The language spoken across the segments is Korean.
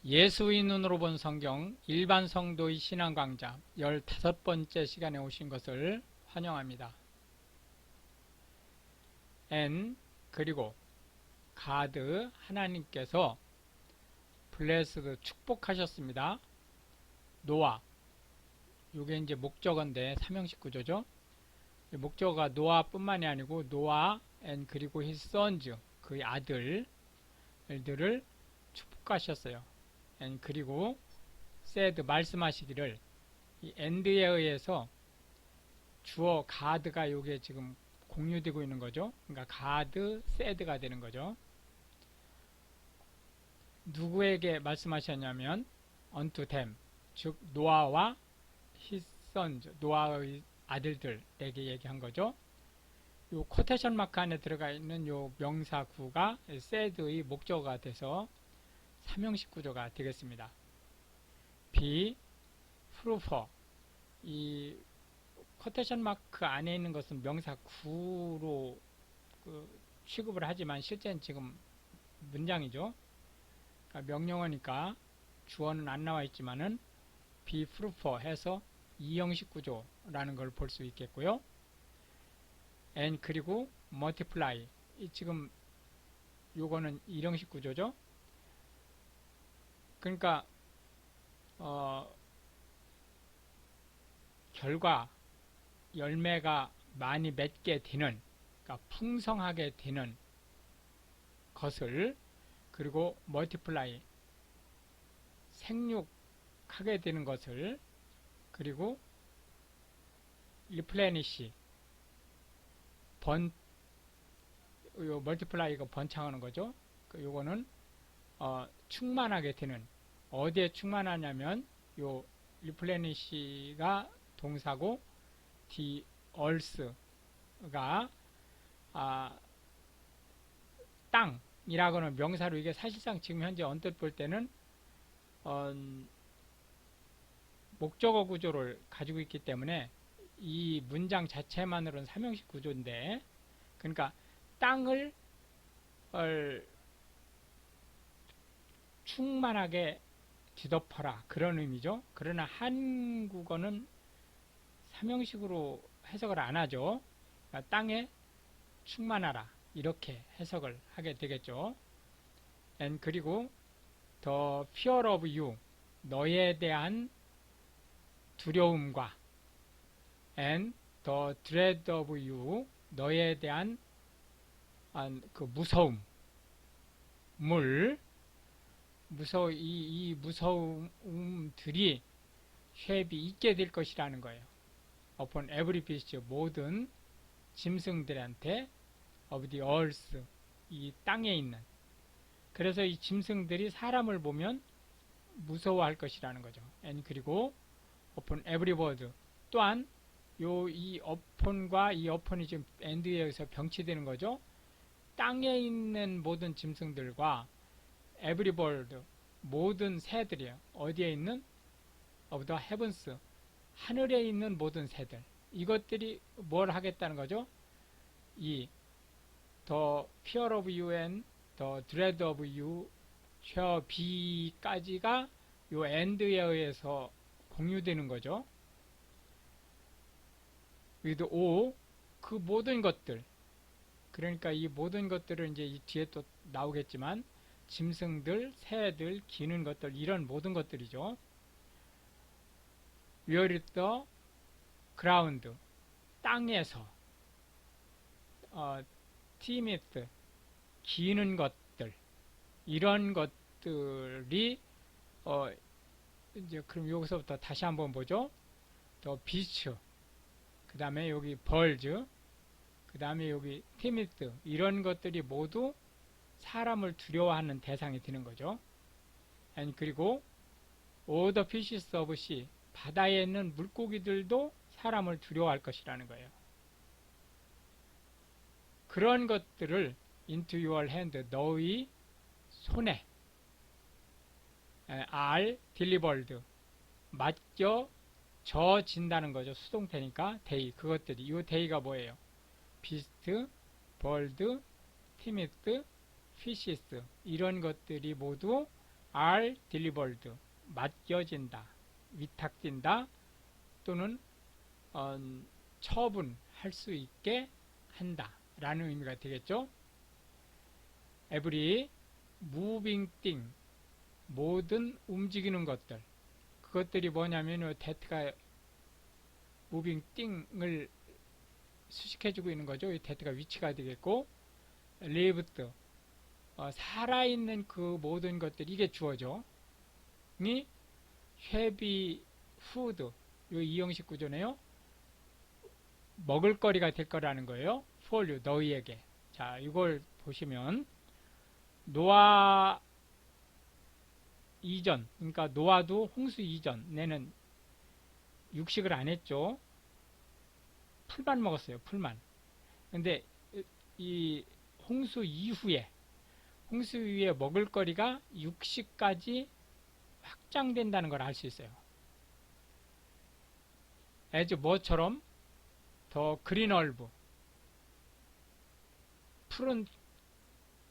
예수의 눈으로 본 성경 일반 성도의 신앙 강좌 15번째 시간에 오신 것을 환영합니다. and 그리고 God 하나님께서 blessed 축복하셨습니다. 노아 요게 이제 목적어인데 삼형식 구조죠. 목적어가 노아뿐만이 아니고 노아 and 그리고 his sons 그의 아들들을 축복하셨어요. and 그리고 said 말씀하시기를 이 and에 의해서 주어 God가 요게 지금 공유되고 있는 거죠. 그러니까 God said가 되는 거죠. 누구에게 말씀하셨냐면 unto them 즉 노아와 his sons 노아의 아들들에게 얘기한 거죠. 요 코테이션 마크 안에 들어가 있는 요 명사구가 said의 목적어가 돼서 삼형식 구조가 되겠습니다. be fruitful 이 코테이션 마크 안에 있는 것은 명사구로 취급을 하지만 실제는 지금 문장이죠. 그러니까 명령어니까 주어는 안 나와 있지만은 be fruitful 해서 이형식 구조라는 걸 볼 수 있겠고요. and 그리고 multiply 지금 요거는 일형식 구조죠. 그러니까 결과 열매가 많이 맺게 되는 그러니까 풍성하게 되는 것을 그리고 multiply 생육하게 되는 것을 그리고 replenish 요 multiply가 번창하는 거죠. 요거는 충만하게 되는 어디에 충만하냐면 요 replenish가 동사고 the earth가 땅이라고는 명사로 이게 사실상 지금 현재 언뜻 볼 때는 목적어 구조를 가지고 있기 때문에 이 문장 자체만으로는 삼형식 구조인데 그러니까 땅을 충만하게 뒤덮어라 그런 의미죠. 그러나 한국어는 삼형식으로 해석을 안 하죠. 그러니까 땅에 충만하라 이렇게 해석을 하게 되겠죠. and 그리고 the fear of you 너에 대한 두려움과 and the dread of you 너에 대한 그 이 무서움들이 쉐입이 있게 될 것이라는 거예요. upon every beast 모든 짐승들한테 of the earth 이 땅에 있는 그래서 이 짐승들이 사람을 보면 무서워할 것이라는 거죠. and 그리고 upon every bird 또한 이 upon과 이 upon이 지금 and에 의해서 병치되는 거죠. 땅에 있는 모든 짐승들과 every bird 모든 새들이에요. 어디에 있는 of the heavens 하늘에 있는 모든 새들 이것들이 뭘 하겠다는 거죠? 이 the fear of you and the dread of you 저 B까지가 요 and에 의해서 공유되는 거죠. with O 그 모든 것들 그러니까 이 모든 것들을 이제 이 뒤에 또 나오겠지만 짐승들, 새들, 기는 것들 이런 모든 것들이죠. where the ground 땅에서 teemeth 기는 것들 이런 것들이 이제 그럼 여기서부터 다시 한번 보죠. the beast 그 다음에 여기 birds 그 다음에 여기 teemeth 이런 것들이 모두 사람을 두려워하는 대상이 되는 거죠. and 그리고 all the fishes of sea 바다에 있는 물고기들도 사람을 두려워할 것이라는 거예요. 그런 것들을 into your hand 너의 손에 are delivered 맡겨져진다는 거죠. 수동태니까 they 그것들이 이 they가 뭐예요? beast, bird, teemeth, fishes 이런 것들이 모두 are delivered, 맡겨진다, 위탁된다, 또는 처분할 수 있게 한다 라는 의미가 되겠죠. every moving thing, 모든 움직이는 것들, 그것들이 뭐냐면 that가 moving thing을 수식해주고 있는 거죠. 이 that가 위치가 되겠고, lived, 살아있는 그 모든 것들, 이게 주어죠. 이 shall food, 요 이형식 구조네요. 먹을거리가 될 거라는 거예요. for you, 너희에게. 자, 이걸 보시면 노아 이전, 그러니까 노아도 홍수 이전에는 육식을 안 했죠. 풀만 먹었어요. 풀만. 근데 이 홍수 이후에 먹을거리가 육식까지 확장된다는 걸 알 수 있어요. as 뭐처럼 더 그린 얼브, 푸른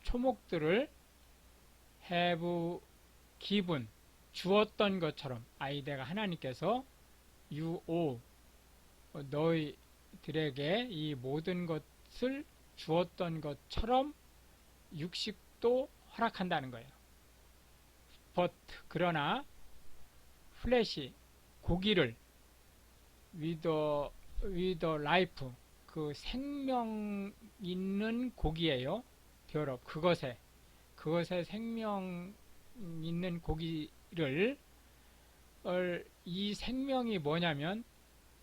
초목들을 have given, 주었던 것처럼, 내가 하나님께서 you 너희들에게 이 모든 것을 주었던 것처럼 육식도 허락한다는 거예요. but, 그러나 flesh, 고기를 with life, 그 생명 있는 고기예요. thereof, 그것에 생명 있는 고기를, 이 생명이 뭐냐면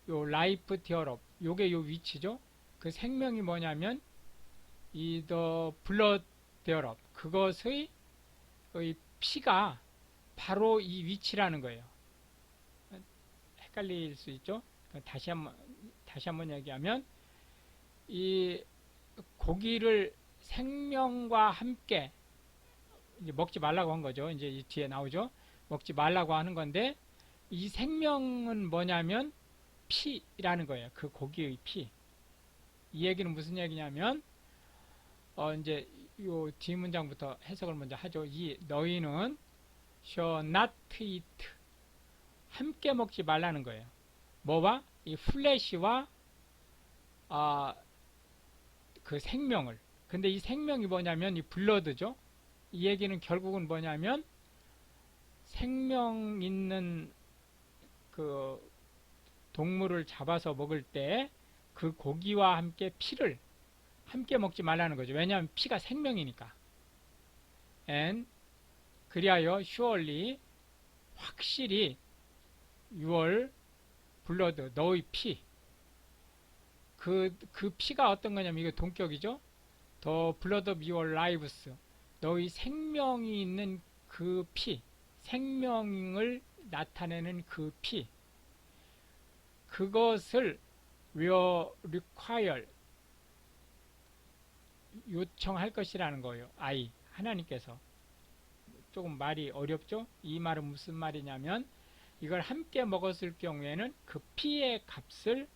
요 life thereof, 요게 요 위치죠. 그 생명이 뭐냐면 이 the blood thereof, 그것의 피가 바로 이 위치라는 거예요. 헷갈릴 수 있죠. 다시 한번 얘기하면, 이 고기를 생명과 함께 이제 먹지 말라고 한 거죠. 이제 이 뒤에 나오죠. 먹지 말라고 하는 건데, 이 생명은 뭐냐면 피라는 거예요. 그 고기의 피. 이 얘기는 무슨 얘기냐면, 이제 요 뒷문장부터 해석을 먼저 하죠. 이 너희는 shall not eat, 함께 먹지 말라는 거예요. 뭐와? 이 플래시와 그 생명을. 근데 이 생명이 뭐냐면 이 블러드죠. 이 얘기는 결국은 뭐냐면 생명 있는 그 동물을 잡아서 먹을 때 그 고기와 함께 피를 함께 먹지 말라는 거죠. 왜냐하면 피가 생명이니까. and 그리하여 surely, 확실히 your blood, 너의 피, 그 피가 어떤 거냐면 이거 동격이죠. the blood of your lives, 너의 생명이 있는 그 피, 생명을 나타내는 그 피, 그것을 will require, 요청할 것이라는 거예요. 하나님께서. 조금 말이 어렵죠? 이 말은 무슨 말이냐면, 이걸 함께 먹었을 경우에는 그 피의 값을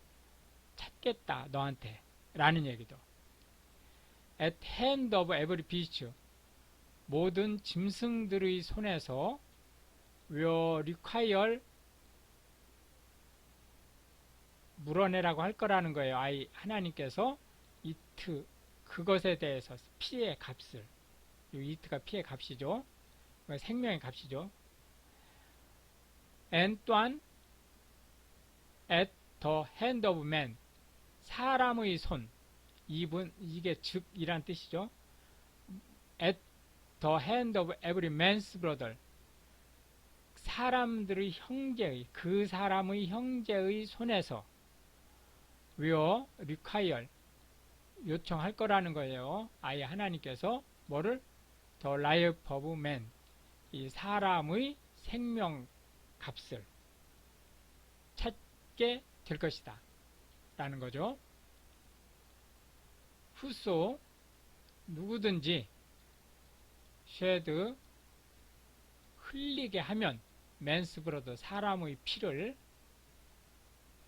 찾겠다, 너한테 라는 얘기도. at hand of every beast, 모든 짐승들의 손에서 will require, 물어내라고 할 거라는 거예요. 하나님께서 it, 그것에 대해서 피의 값을, 이 it가 피의 값이죠. 생명의 값이죠. and 또한 at the hand of man, 사람의 손, 이게 즉이란 뜻이죠. at the hand of every man's brother, 사람들의 형제의, 그 사람의 형제의 손에서 will require, 요청할 거라는 거예요. 하나님께서 뭐를? the life of man, 이 사람의 생명 값을 찾게 될 것이다 라는 거죠. whoso, 누구든지 shed, 흘리게 하면, man's blood, 사람의 피를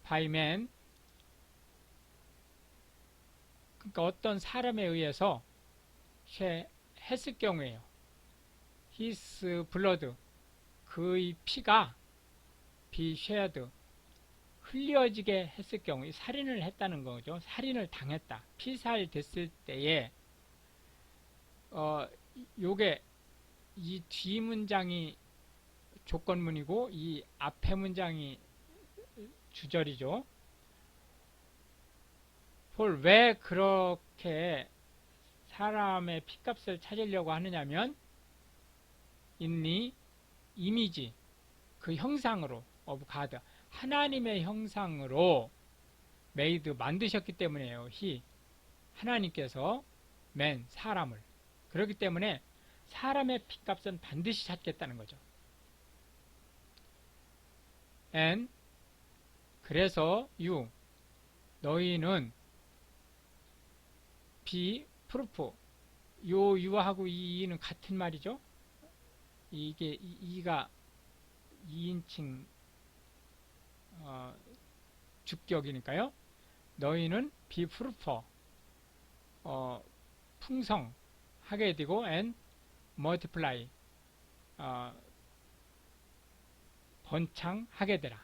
by man, 그러니까 어떤 사람에 의해서 했을 경우에요. his blood, 그의 피가 be shed, 흘려지게 했을 경우, 살인을 했다는 거죠. 살인을 당했다. 피살됐을 때에 요게 이 뒤 문장이 조건문이고 이 앞에 문장이 주절이죠. 왜 그렇게 사람의 피값을 찾으려고 하느냐면 인니 이미지, 그 형상으로 of God, 하나님의 형상으로 made, 만드셨기 때문에요. 하나님께서 man, 사람을. 그렇기 때문에 사람의 피값은 반드시 찾겠다는 거죠. and, 그래서 너희는 be proof, 유하고 이는 같은 말이죠. 이게 이가 2인칭 주격이니까요. 너희는 be fruitful, 풍성하게 되고 and multiply, 번창하게 되라.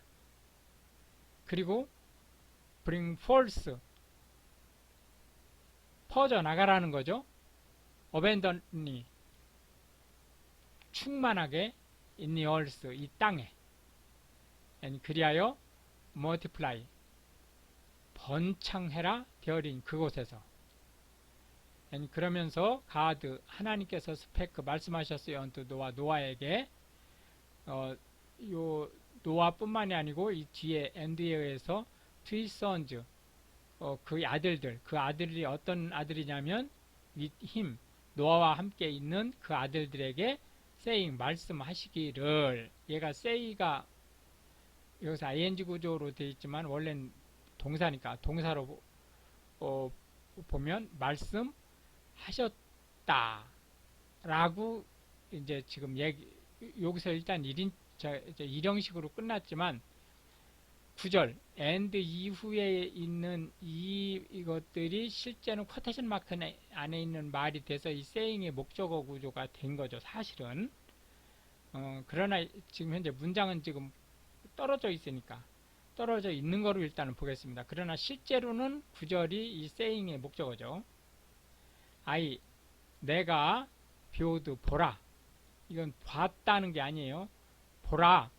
그리고 bring forth, 퍼져나가라는 거죠. abundantly, 충만하게 in the earth, 이 땅에. and 그리하여 multiply, 번창해라 되어린 그곳에서. and 그러면서 God, 하나님께서 스페크 말씀하셨어요. unto 노아에게 요 노아뿐만이 아니고 이 뒤에 end에 의해서 to his sons, 그 아들들, 그 아들이 어떤 아들이냐면 with him, 노아와 함께 있는 그 아들들에게 saying, 말씀하시기를. 얘가 say가 여기서 ing 구조로 되어 있지만 원래는 동사니까 동사로 보면 말씀하셨다 라고 이제 지금 여기서 일단 1형식으로 끝났지만 9절 and 이후에 있는 이것들이 실제는 쿼테이션 마크 안에 있는 말이 돼서 이 saying의 목적어 구조가 된 거죠. 사실은. 그러나 지금 현재 문장은 지금 떨어져 있으니까 떨어져 있는 거로 일단은 보겠습니다. 그러나 실제로는 9절이 이 saying의 목적어죠. 내가 behold, 보라. 이건 봤다는 게 아니에요. 보라.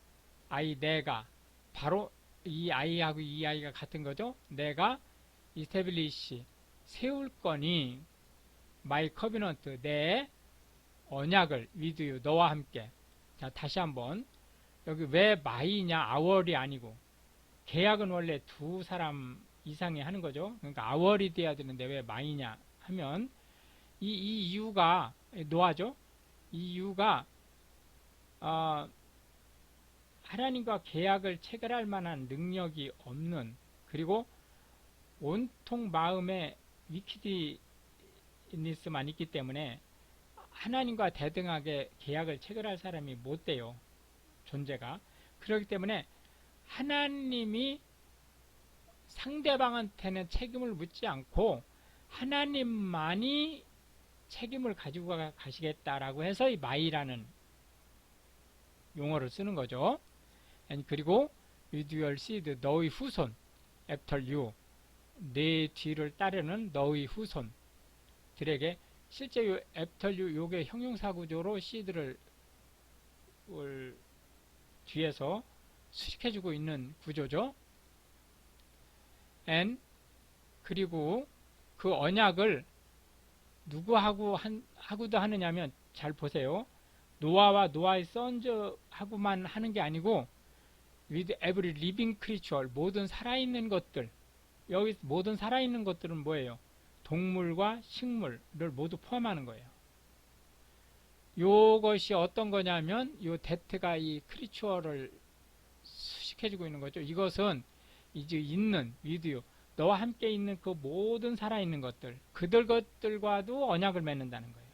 내가. 바로 이 아이하고 이 아이가 같은 거죠. 내가 establish, 세울 거니 my covenant, 내 언약을 with you, 너와 함께. 자, 다시 한번. 여기 왜 my냐, our이 아니고, 계약은 원래 두 사람 이상이 하는 거죠. 그러니까 our이 돼야 되는데 왜 my냐 하면 이 이유가 노아죠. 이 이유가 하나님과 계약을 체결할 만한 능력이 없는, 그리고 온통 마음에 위키드니스만 있기 때문에 하나님과 대등하게 계약을 체결할 사람이 못 돼요. 존재가. 그렇기 때문에 하나님이 상대방한테는 책임을 묻지 않고 하나님만이 책임을 가지고 가시겠다라고 해서 이 마이라는 용어를 쓰는 거죠. 그리고 with your seed, 너의 후손, after you, 내 뒤를 따르는 너의 후손들에게. 실제 요 after you, 요게 형용사 구조로 seed를 뒤에서 수식해주고 있는 구조죠. and 그리고 그 언약을 누구하고도 하느냐면, 잘 보세요. 노아와 노아의 선즈하고만 하는 게 아니고 with every living creature, 모든 살아있는 것들. 여기 모든 살아있는 것들은 뭐예요? 동물과 식물을 모두 포함하는 거예요. 요것이 어떤 거냐면 요 that가 이 크리처를 수식해주고 있는 거죠. 이것은 이제 있는 with you, 너와 함께 있는 그 모든 살아있는 것들, 것들과도 언약을 맺는다는 거예요.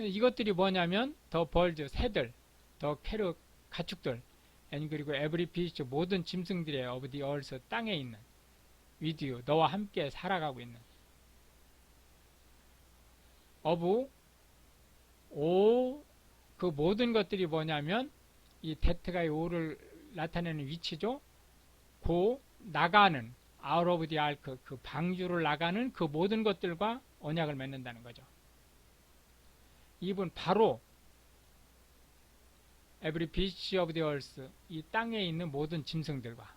이것들이 뭐냐면 더 벌드, 새들, 더 캐럿, 가축들, 그리고 every beast, 모든 짐승들의 of the earth, 땅에 있는 with you, 너와 함께 살아가고 있는 of O, 그 모든 것들이 뭐냐면 이 that가 이 O를 나타내는 위치죠. 고 나가는 out of the ark, 그 방주를 나가는 그 모든 것들과 언약을 맺는다는 거죠. 이분 바로 every beast of the earth, 이 땅에 있는 모든 짐승들과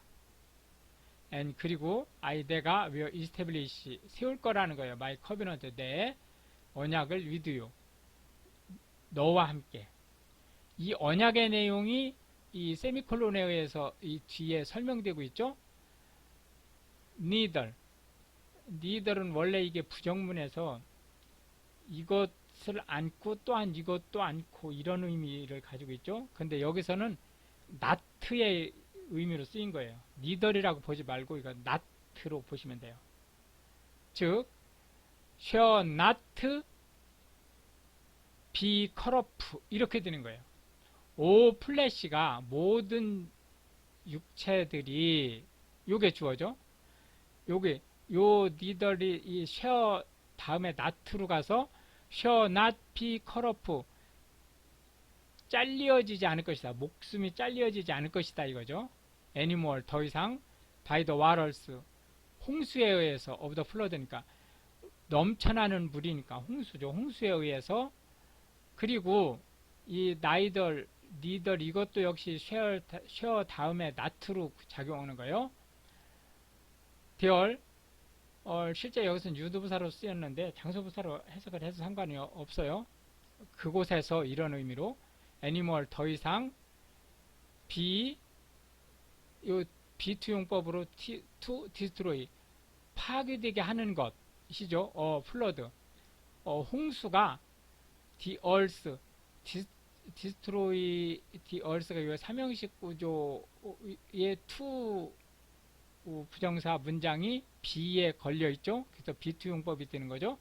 and 그리고 I 내가 will establish 세울 거라는 거예요. my covenant, 내 언약을 with you, 너와 함께. 이 언약의 내용이 이 세미콜론에 의해서 이 뒤에 설명되고 있죠. neither은 원래 이게 부정문에서 이것을 안고 또한 이것도 안고 이런 의미를 가지고 있죠. 근데 여기서는 not의 의미로 쓰인 거예요. neither이라고 보지 말고 이거 not로 보시면 돼요. 즉 shall not be corrupt 이렇게 되는 거예요. 오 플래시가 모든 육체들이 요게 주어져. 요게 요 neither이 이 shall 다음에 not로 가서 shall not be corrupt, 잘리어지지 않을 것이다. 목숨이 잘리어지지 않을 것이다 이거죠. anymore, 더 이상 by the waters, 홍수에 의해서 of the flood니까 넘쳐나는 물이니까 홍수죠. 홍수에 의해서. 그리고 이 neither 이것도 역시 share 다음에 not로 작용하는 거예요. there, 실제 여기서는 유도부사로 쓰였는데 장소부사로 해석을 해서 상관이 없어요. 그곳에서 이런 의미로 애니멀 더 이상 요 비투용법으로 to destroy 파괴되게 하는 것이죠. 플러드, 홍수가 the earth, destroy the earth가 요 삼형식 구조의 to 부정사 문장이 be에 걸려 있죠. 그래서 비투용법이 되는 거죠.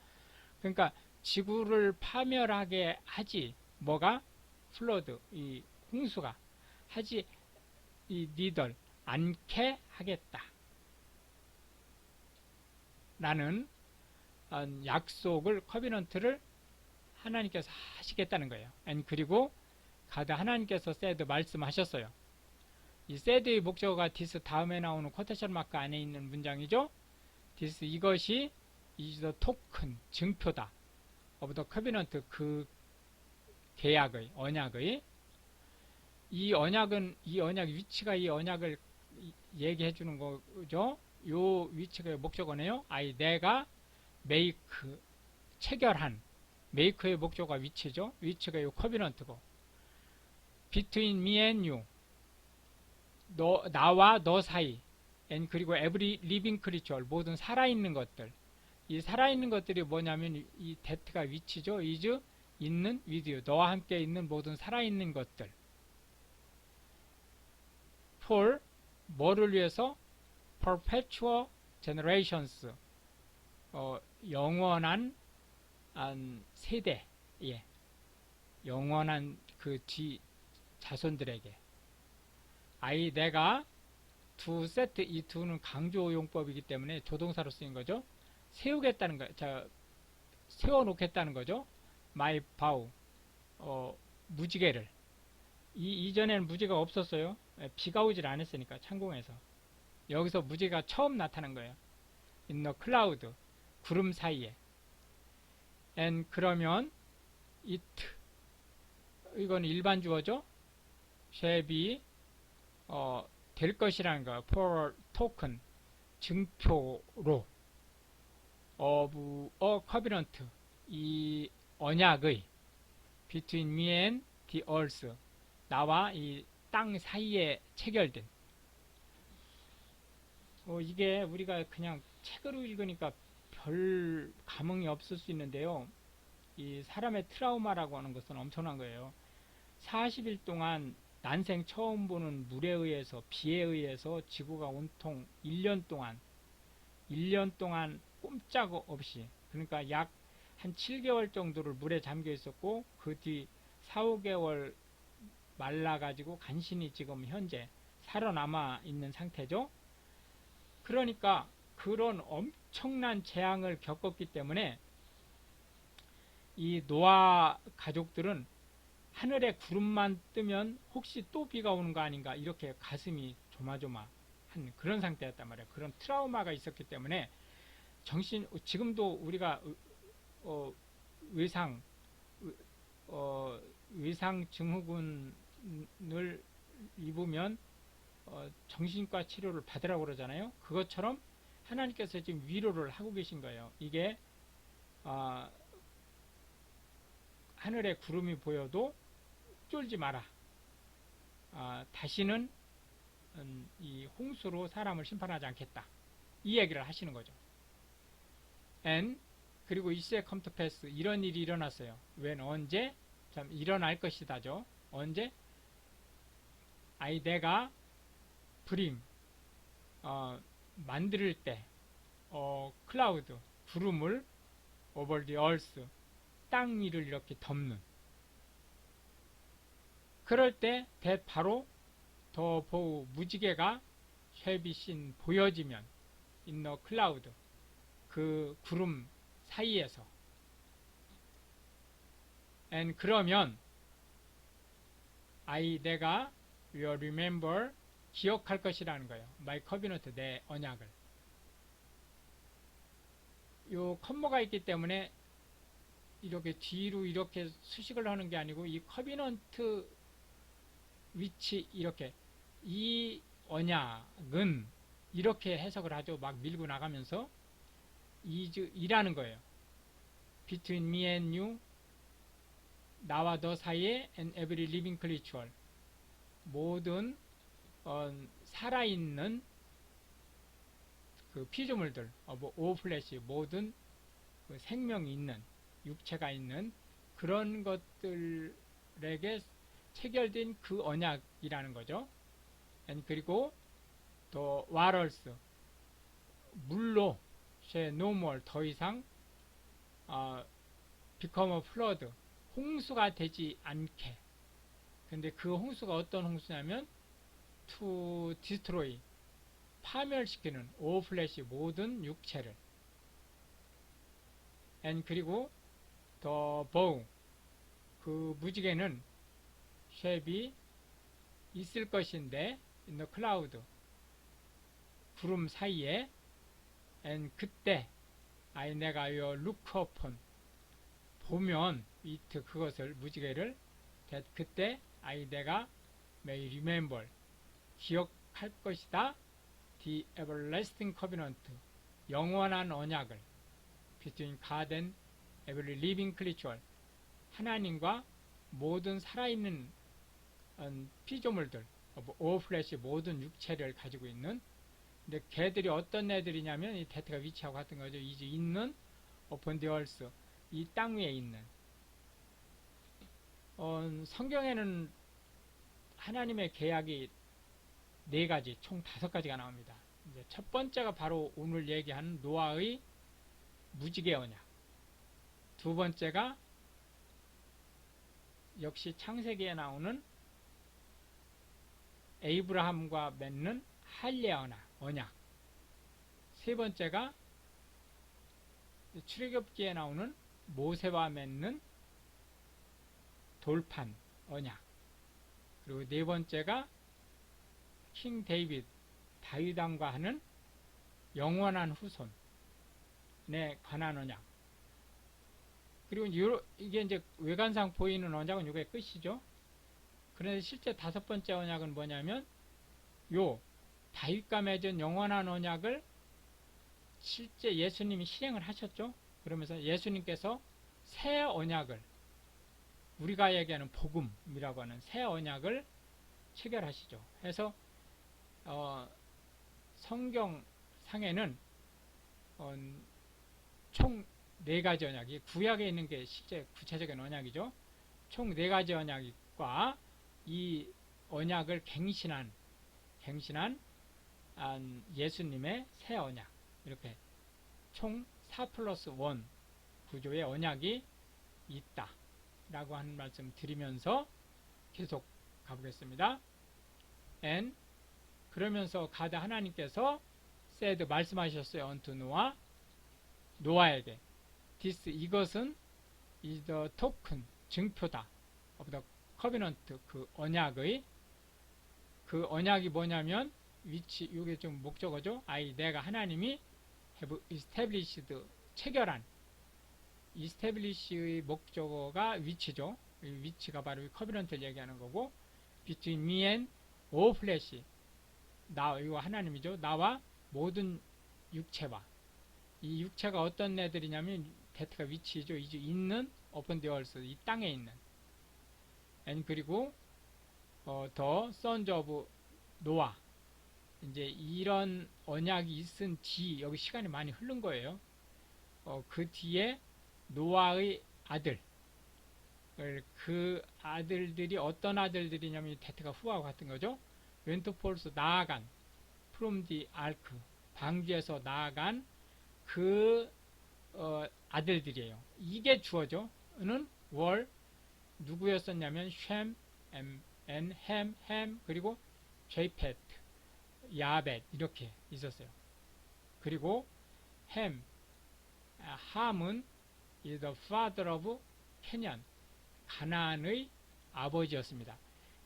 그러니까 지구를 파멸하게 하지, 뭐가 플러드, 이 홍수가 하지 이 니들 않게 하겠다 라는 약속을, 커비넌트를 하나님께서 하시겠다는 거예요. 그리고 가드 하나님께서 said 말씀하셨어요. 이 said의 목적어가 this 다음에 나오는 쿼테이션 마크 안에 있는 문장이죠. this, 이것이 is the token, 증표다. of the covenant, 그 계약의, 언약의. 이 언약 위치가 이 언약을 얘기해 주는 거죠. 요 위치가 목적어네요. 내가 make, 체결한, make의 목적어가 위치죠. 위치가 요 covenant고, between me and you, 나와 너 사이, and 그리고 every living creature, 모든 살아있는 것들. 이 살아있는 것들이 뭐냐면 이 that가 위치죠. is, 있는, with you, 너와 함께 있는 모든 살아있는 것들. for, 뭐를 위해서? perpetual generations, 영원한 세대, 영원한 그 뒤 자손들에게. 내가 to set, 이 to는 강조용법이기 때문에 조동사로 쓰인 거죠. 세우겠다는 거, 세워놓겠다는 거죠. my vow, 무지개를. 이전에는 무지개가 없었어요. 비가 오질 않았으니까, 창공에서. 여기서 무지개가 처음 나타난 거예요. in the cloud, 구름 사이에. and 그러면 it, 이건 일반 주어죠. shall be, 될 것이라는 거. for token, 증표로. of a covenant, 이 언약의 between me and the earth, 나와 이 땅 사이에 체결된. 이게 우리가 그냥 책으로 읽으니까 별 감흥이 없을 수 있는데요. 이 사람의 트라우마라고 하는 것은 엄청난 거예요. 40일 동안 난생 처음 보는 물에 의해서, 비에 의해서 지구가 온통 1년 동안 꼼짝없이, 그러니까 약 한 7개월 정도를 물에 잠겨 있었고, 그 뒤 4, 5개월 말라가지고 간신히 지금 현재 살아남아 있는 상태죠. 그러니까 그런 엄청난 재앙을 겪었기 때문에 이 노아 가족들은 하늘에 구름만 뜨면 혹시 또 비가 오는 거 아닌가 이렇게 가슴이 조마조마한 그런 상태였단 말이에요. 그런 트라우마가 있었기 때문에 지금도 우리가 외상 외상 증후군을 입으면 정신과 치료를 받으라고 그러잖아요. 그것처럼 하나님께서 지금 위로를 하고 계신 거예요. 이게 하늘에 구름이 보여도 쫄지 마라. 다시는 이 홍수로 사람을 심판하지 않겠다. 이 얘기를 하시는 거죠. And 그리고 it shall come to pass 이런 일이 일어났어요. when 언제? 참 일어날 것이다죠. 언제? 내가 bring 만들 때 cloud 구름을 over the earth 땅 위를 이렇게 덮는 그럴 때 that 바로 더 보우 무지개가 shall be seen 보여지면 in the cloud 그 구름 사이에서 and 그러면 내가 will remember 기억할 것이라는 거예요. my covenant 내 언약을 요 컴마가 있기 때문에 이렇게 뒤로 이렇게 수식을 하는 게 아니고 이 커비넌트 위치 이렇게 이 언약은 이렇게 해석을 하죠. 막 밀고 나가면서 이라는 거예요. Between me and you 나와 너 사이에 and every living creature 모든 살아있는 그 피조물들 all flesh 모든 그 생명이 있는 육체가 있는 그런 것들에게 체결된 그 언약이라는 거죠. 그리고 또 waters 물로 no more 더 이상 become a flood 홍수가 되지 않게. 근데 그 홍수가 어떤 홍수냐면 to destroy 파멸시키는 all flesh 모든 육체를. 그리고 the bow 그 무지개는 shall be 있을 것인데 in the cloud 구름 사이에 그때 내가 will look upon 보면 it 그것을 무지개를 그때 내가 may remember 기억할 것이다 the everlasting covenant 영원한 언약을 between God and every living creature 하나님과 모든 살아있는 피조물들 all flesh 모든 육체를 가지고 있는 근데 걔들이 어떤 애들이냐면 이 대트가 위치하고 같은 거죠. 이제 있는 upon the earth 이 땅 위에 있는 성경에는 하나님의 계약이 4가지 총 5가지가 나옵니다. 이제 첫 번째가 바로 오늘 얘기하는 노아의 무지개 언약 두 번째가 역시 창세기에 나오는 에이브라함과 맺는 할례 언약 세 번째가 출애굽기에 나오는 모세와 맺는 돌판 언약 그리고 네 번째가 킹 데이빗 다윗왕과 하는 영원한 후손에 관한 언약 그리고 이게 이제 외관상 보이는 언약은 이게 끝이죠. 그런데 실제 5번째 언약은 뭐냐면 요 다윗과 맺은 영원한 언약을 실제 예수님이 실행을 하셨죠. 그러면서 예수님께서 새 언약을 우리가 얘기하는 복음이라고 하는 새 언약을 체결하시죠. 해서 성경상에는 총 4가지 언약이 구약에 있는 게 실제 구체적인 언약이죠. 총 4가지 언약과 이 언약을 갱신한 예수님의 새 언약 이렇게 총 4+1 구조의 언약이 있다 라고 하는 말씀 드리면서 계속 가보겠습니다. 그러면서 가다 하나님께서 said 말씀하셨어요. unto 노아에게 this 이것은 is the token, 증표다. of the covenant, 그 언약의, 그 언약이 뭐냐면, which, 이게 좀 목적어죠. 내가 하나님이 have established, 체결한, establish의 목적어가 위치죠. 이 위치가 바로 이 커비넌트를 얘기하는 거고, between me and all flesh, 이거 하나님이죠. 나와 모든 육체와. 이 육체가 어떤 애들이냐면, 대트가 위치죠. 이제 있는 upon the earth, 이 땅에 있는. and 그리고 the sons of 노아. 이제 이런 언약이 있은 뒤, 여기 시간이 많이 흐른 거예요. 그 뒤에 노아의 아들, 그 아들들이 어떤 아들들이냐면 대트가 후하고 같은 거죠. went forth, 나아간, from the ark, 방주에서 나아간 그 아들들이에요. 이게 주어죠. 는 were 누구였었냐면 셈, 햄, 그리고 제페트, 야벳 이렇게 있었어요. 그리고 함은 is the father of 캐년, 가나안의 아버지였습니다.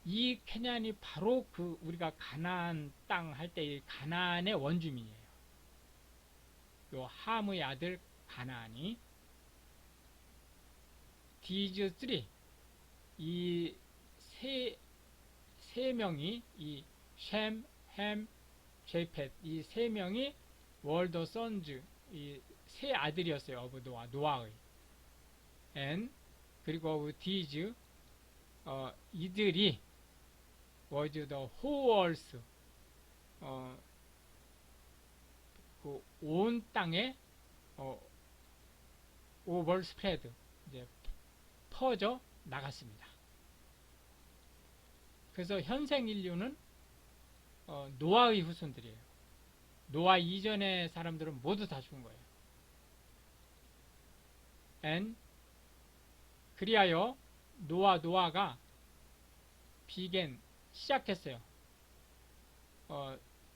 이 캐년이 바로 그 우리가 가나안 땅 할 때 가나안의 원주민이에요. 요 함의 아들 가나안이 these three, 이 세 명이 이 셈, 햄, 제펫 이 세 명이 were the sons, 이 세 아들이었어요. of 노아의. and 그리고 of these, 이들이 was the whole earth, 그 온 땅에 over spread, 이제 퍼져 나갔습니다. 그래서 현생 인류는 노아의 후손들이에요. 노아 이전의 사람들은 모두 다 죽은 거예요. and 그리하여 노아가 비겐 시작했어요.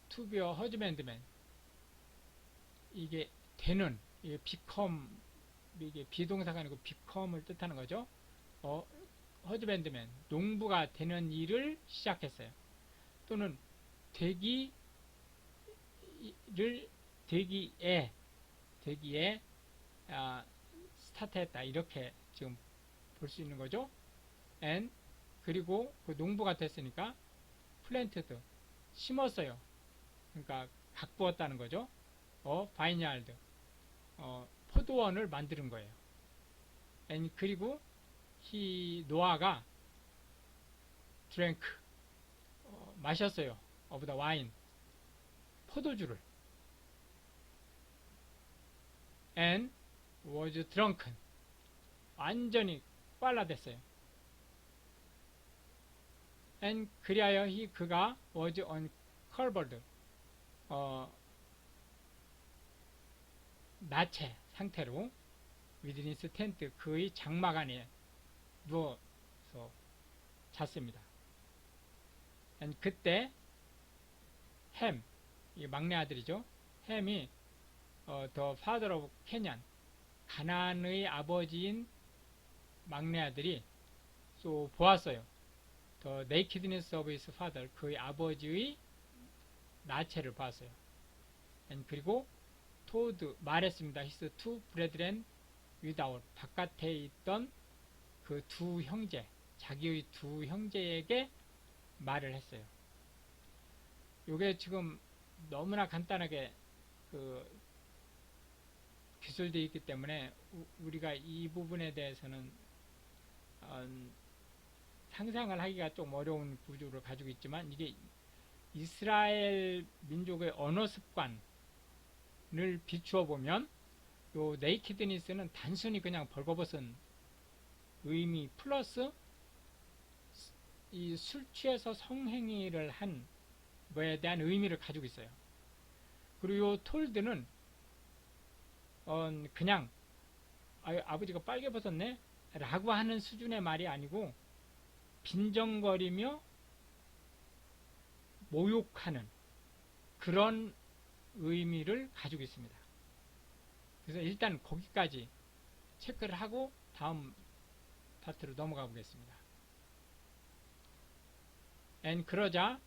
to be a husbandman, 이게 되는, 이게 become, 이게 비동사가 아니고 become을 뜻하는 거죠. husbandman, 농부가 되는 일을 시작했어요. 또는 되기에 스타트했다, 이렇게 지금 볼 수 있는 거죠. and 그리고 그 농부가 됐으니까 planted, 심었어요. 그러니까 가꾸었다는 거죠. vineyard, 포도원을 만드는 거예요. and 그리고 노아가 drank, 마셨어요. of the wine, 포도주를. and was drunken, 완전히 빨라댔어요. and 그리하여 그가 was uncovered, 나체 상태로 within his tent, 그의 장막 안에 누워서 잤습니다. and 그때 햄, 이 막내 아들이죠. 햄이 the father of Canaan, 가나안의 아버지인 막내 아들이 보았어요. The nakedness of his father, 그의 아버지의 나체를 봤어요. and 그리고 told, 말했습니다. his two brethren without, 바깥에 있던 그 두 형제, 자기의 두 형제에게 말을 했어요. 요게 지금 너무나 간단하게 기술되어 있기 때문에 우리가 이 부분에 대해서는 상상을 하기가 좀 어려운 구조를 가지고 있지만, 이게 이스라엘 민족의 언어 습관을 비추어 보면 요 네이키드니스는 단순히 그냥 벌거벗은 의미 플러스 이 술 취해서 성행위를 한 거에 대한 의미를 가지고 있어요. 그리고 요 톨드는 그냥 아버지가 빨개 벗었네 라고 하는 수준의 말이 아니고 빈정거리며 모욕하는 그런 의미를 가지고 있습니다. 그래서 일단 거기까지 체크를 하고 다음 파트로 넘어가 보겠습니다. and 그러자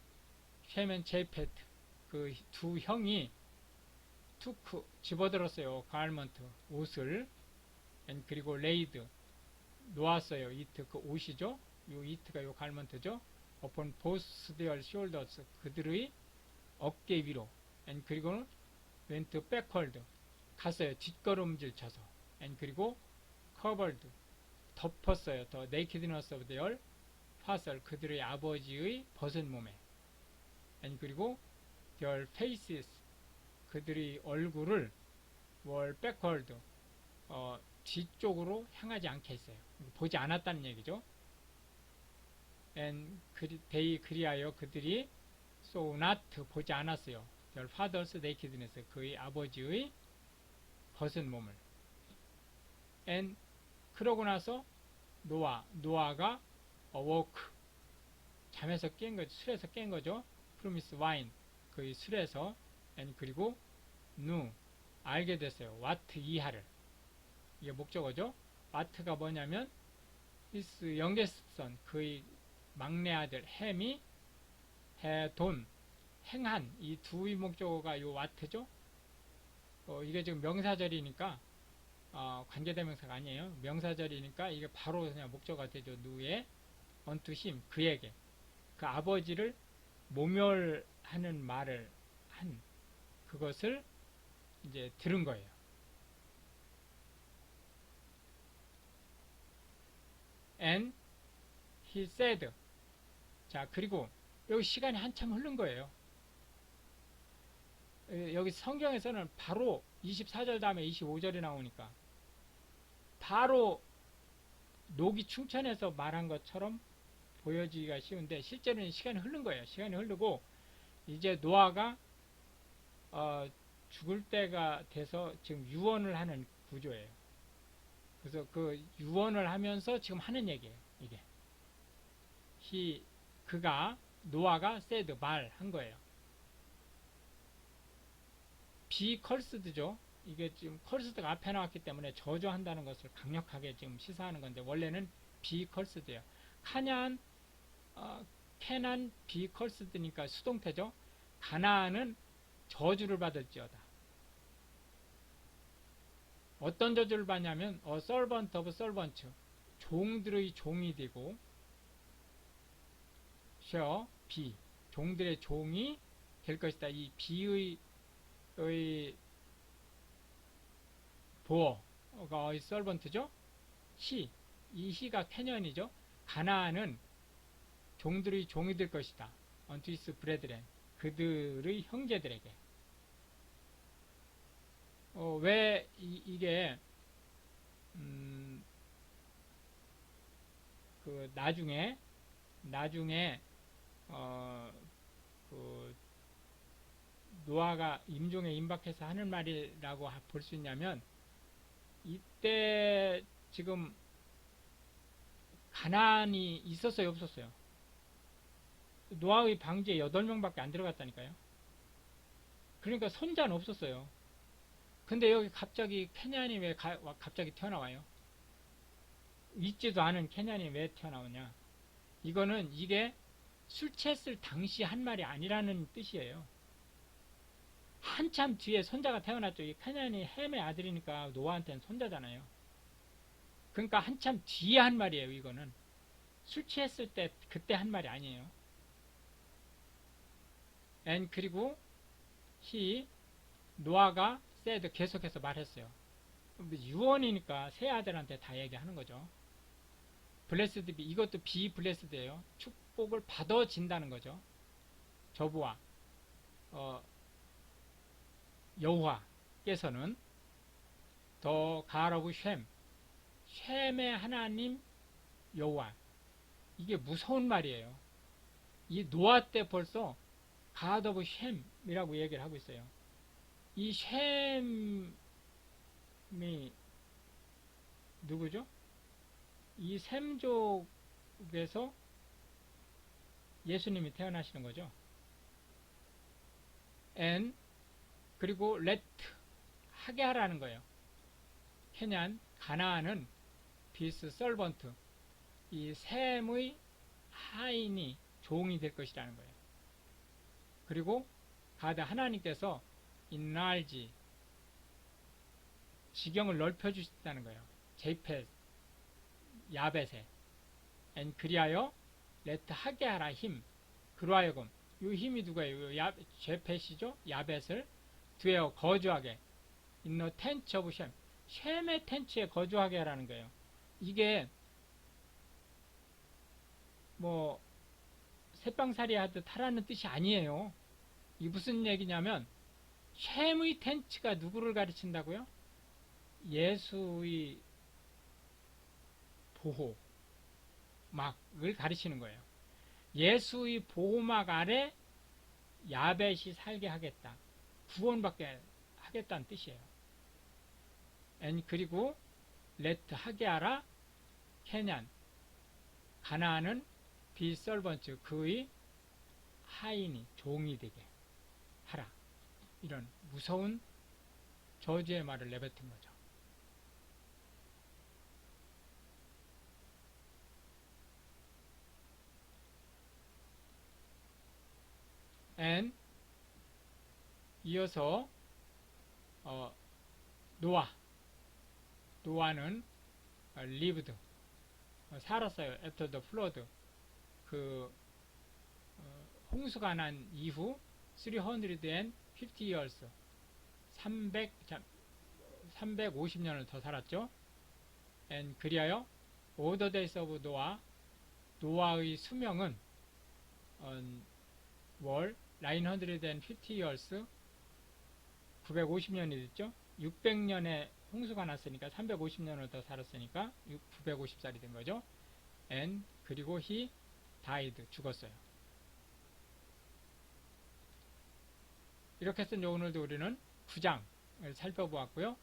셈앤 제페트 그 두 형이 투크 집어들었어요. 가을먼트 옷을 and 그리고 레이드 놓았어요. 이트 그 옷이죠. 요 이트가 요 가을먼트죠. upon both their shoulders 그들의 어깨 위로 and 그리고는 went backward 갔어요. 뒷걸음질 쳐서 and 그리고 covered 덮었어요. the nakedness of their father 그들의 아버지의 벗은 몸에 and 그리고 their faces 그들의 얼굴을 were backward 뒤쪽으로 향하지 않게 했어요. 보지 않았다는 얘기죠. and they 그리하여 그들이 so not 보지 않았어요. their father's nakedness 그의 아버지의 벗은 몸을 and 그러고 나서 노아가 awoke 잠에서 깬 거죠. 술에서 깬 거죠. from his wine 그의 술에서 and 그리고 knew 알게 됐어요. what 이하를 이게 목적어죠. what가 뭐냐면 his youngest son 그의 막내 아들 햄이 해돈 행한 이 두의 목적어가 요 what죠. 이게 지금 명사절이니까 관계대명사가 아니에요. 명사절이니까 이게 바로 그냥 목적어가 되죠. 누에 unto him 그에게 그 아버지를 모멸하는 말을 한 그것을 이제 들은 거예요. and he said 자 그리고 여기 시간이 한참 흐른 거예요. 여기 성경에서는 바로 24절 다음에 25절이 나오니까 바로 녹이 충천해서 말한 것처럼 보여지기가 쉬운데 실제로는 시간이 흐른 거예요. 시간이 흐르고 이제 노아가 죽을 때가 돼서 지금 유언을 하는 구조예요. 그래서 그 유언을 하면서 지금 하는 얘기예요. 이게 노아가 said 말한 거예요. 비컬스드죠. 이게 지금 컬스드가 앞에 나왔기 때문에 저주한다는 것을 강력하게 지금 시사하는 건데 원래는 비컬스드예요. 캐난 비컬스드니까 수동태죠. 가나안은 저주를 받을지어다. 어떤 저주를 받냐면 servant of servants 종들의 종이 되고 비 종들의 종이 될 것이다. 이 비의 보어가 servant죠. 이 시가 캐년이죠. 가나안은 종들의 종이 될 것이다. unto his brethren 그들의 형제들에게 왜 이게 그 나중에 그 노아가 임종에 임박해서 하는 말이라고 볼 수 있냐면 이때 지금 가나안이 있었어요 없었어요? 노아의 방주에 8명밖에 안 들어갔다니까요. 그러니까 손자는 없었어요. 근데 여기 갑자기 캐년이 왜 갑자기 튀어나와요? 있지도 않은 캐년이 왜 튀어나오냐? 이게 술 취했을 당시 한 말이 아니라는 뜻이에요. 한참 뒤에 손자가 태어났죠. 이 캐년이 햄의 아들이니까 노아한테는 손자잖아요. 그러니까 한참 뒤에 한 말이에요. 이거는 술 취했을 때 그때 한 말이 아니에요. and 그리고 노아가 said 계속해서 말했어요. 유언이니까 세 아들한테 다 얘기하는 거죠. blessed be 이것도 be blessed예요. 축복을 받아진다는 거죠. 저부와 여호와께서는 더 God of 셈의 하나님 여호와 이게 무서운 말이에요. 이 노아 때 벌써 God of 셈이라고 얘기를 하고 있어요. 이 셈이 누구죠? 이 셈족에서 예수님이 태어나시는 거죠. and 그리고 let 하게 하라는 거예요. 캐난 가나안은 his servant. 이 셈의 하인이 종이 될 것이라는 거예요. 그리고 가드 하나님께서 enlarge 지경을 넓혀 주셨다는 거예요. 제펫 야벳에 and 그리하여 let 하게 하라 힘 그로 하여금 이 힘이 누구예요? 제펫이죠. 야벳을 두에어 거주하게 in the tent of Shem 셈의 텐트에 거주하게 하라는 거예요. 이게 뭐 새빵살이 하듯 하라는 뜻이 아니에요. 이 무슨 얘기냐면 셈의 텐트가 누구를 가르친다고요? 예수의 보호막을 가르치는 거예요. 예수의 보호막 아래 야벳이 살게 하겠다. 구원받게 하겠다는 뜻이에요. 그리고 let 하게 하라 케냔 가나안은 비설번츠 그의 하인이 종이 되게 하라. 이런 무서운 저주의 말을 내뱉은 거죠. 이어서 노아는 lived 살았어요. after the flood 홍수가 난 이후 350 years 350년을 더 살았죠. 그리하여 all the days of 노아의 수명은 월 950 years 950년이 됐죠. 600년에 홍수가 났으니까 350년을 더 살았으니까 950살이 된 거죠. 그리고 he died 죽었어요. 이렇게 해서 오늘도 우리는 9장을 살펴보았고요.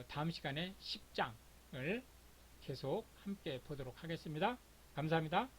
다음 시간에 10장을 계속 함께 보도록 하겠습니다. 감사합니다.